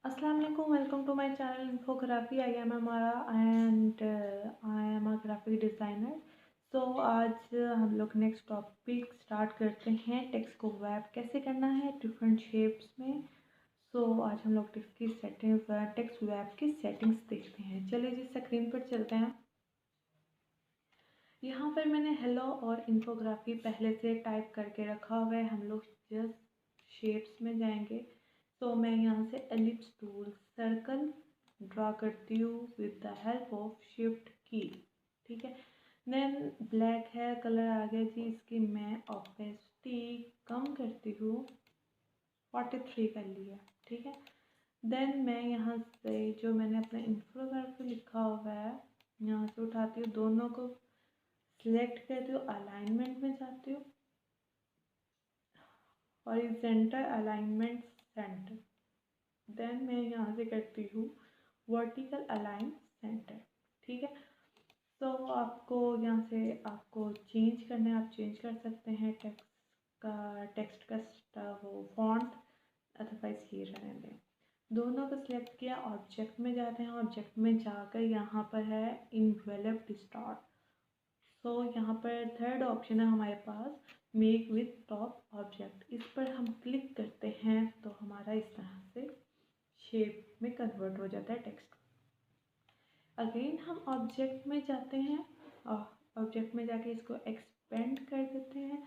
अस्सलाम वालेकुम, welcome to my channel Infography. I am Amara and I am a graphic designer. So आज हम लोग नेक्स्ट टॉपिक स्टार्ट करते हैं, टेक्स्ट को रैप कैसे करना है डिफरेंट शेप्स में। आज हम लोग टेक्स्ट की सेटिंग्स, टेक्स्ट रैप की सेटिंग्स देखते हैं। चलिए जी, स्क्रीन पर चलते हैं। यहाँ पर मैंने हेलो और इन्फोग्राफी पहले से टाइप करके रखा हुआ है। हम लोग जस्ट शेप्स में जाएंगे। मैं यहाँ से एलिप्स टूल सर्कल ड्रा करती हूँ with the help of shift की। ठीक है, देन ब्लैक है कलर आ गया जी। इसकी मैं ऑपेसिटी कम करती हूँ, 43 कर लिया। ठीक है, देन मैं यहाँ से जो मैंने अपना इन्फोग्राफी लिखा हुआ है यहाँ से उठाती हूँ, दोनों को सिलेक्ट करती हूँ, अलाइनमेंट में जाती हूँ, हॉरिजॉन्टल अलाइनमेंट सेंटर। देन मैं यहाँ से करती हूँ वर्टिकल अलाइन सेंटर। ठीक है, आपको यहाँ से आपको चेंज करना है, आप चेंज कर सकते हैं टेक्स्ट का वो फॉन्ट, अदरवाइज ये रहने दें। दोनों को सिलेक्ट किया, ऑब्जेक्ट में जाते हैं। ऑब्जेक्ट में जाकर यहाँ पर है इनवेलप डिस्टॉर्ट। यहाँ पर थर्ड ऑप्शन है हमारे पास, मेक विथ टॉप ऑब्जेक्ट। इस पर हम क्लिक करते हैं तो हमारा इस तरह से शेप में कन्वर्ट हो जाता है टेक्स्ट। अगेन हम ऑब्जेक्ट में जाते हैं और ऑब्जेक्ट में जाके इसको एक्सपेंड कर देते हैं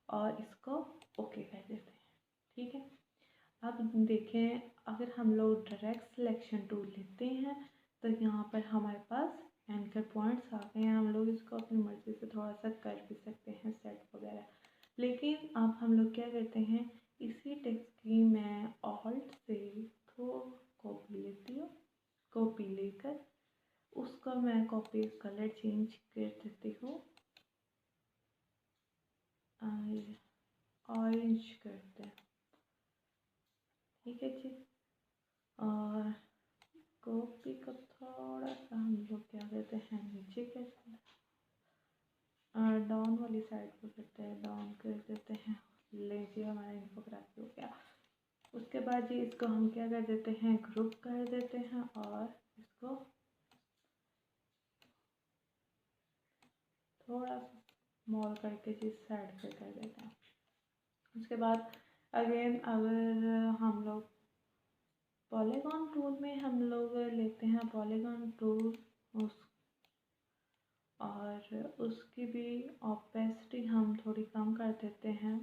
और इसको ओके कर देते हैं। ठीक है, अब देखें, अगर हम लोग डायरेक्ट सिलेक्शन टूल लेते हैं तो यहाँ पर हमारे पास एंकर पॉइंट्स आ गए हैं। हम लोग इसको अपनी मर्ज़ी से थोड़ा सा कर भी सकते हैं सेट वगैरह। लेकिन अब हम लोग क्या करते हैं, इसी टेक्स्ट की मैं ऑल्ट से कॉपी लेती हूँ। कॉपी लेकर उसका मैं कॉपी कलर चेंज कर देती हूँ, ऑरेंज करते हैं। ठीक है जी, और कॉपी को थोड़ा सा हम लोग क्या करते हैं, नीचे करते हैं, डाउन वाली साइड पर करते हैं, डाउन कर देते हैं। लीजिए, हमारा इन्फोग्राफी हो गया। उसके बाद जी इसको हम क्या कर देते हैं, ग्रुप कर देते हैं और इसको थोड़ा सा स्मॉल करके जिस साइड पे कर देते हैं। उसके बाद अगेन अगर हम लोग पॉलीगॉन टूल में हम लोग लेते हैं पॉलीगॉन टूल और उसकी भी ऑपेसिटी हम थोड़ी कम कर देते हैं।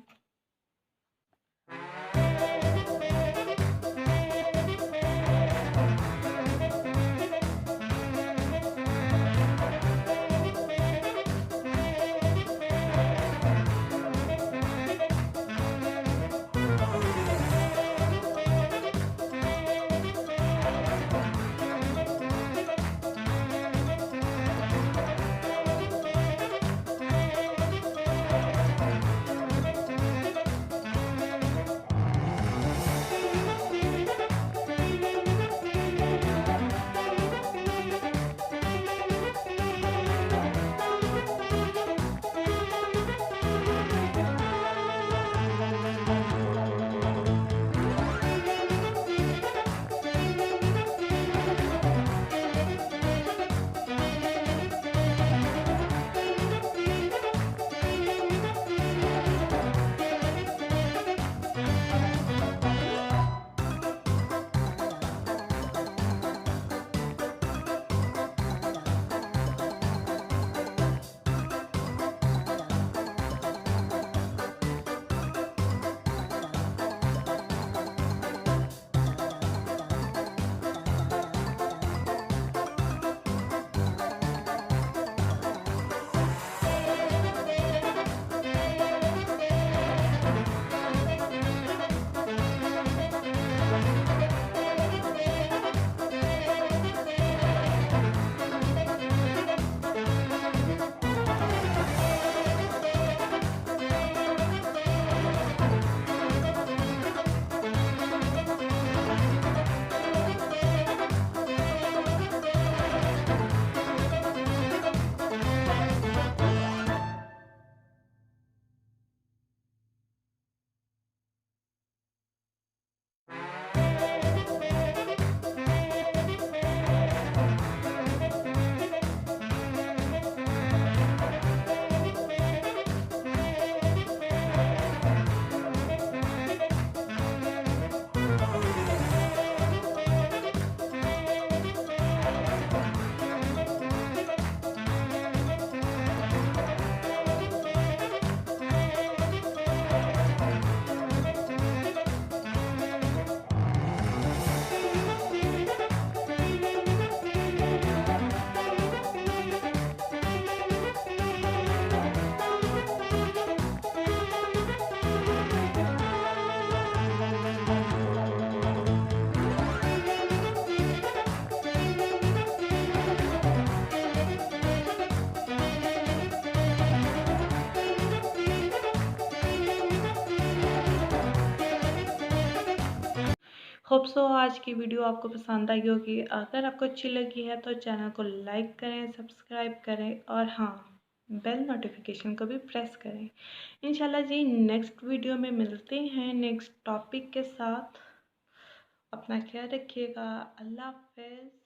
होप सो आज की वीडियो आपको पसंद आई होगी। अगर आपको अच्छी लगी है तो चैनल को लाइक करें, सब्सक्राइब करें और हाँ, बेल नोटिफिकेशन को भी प्रेस करें। इंशाल्लाह जी नेक्स्ट वीडियो में मिलते हैं नेक्स्ट टॉपिक के साथ। अपना ख्याल रखिएगा। अल्लाह हाफ़िज़।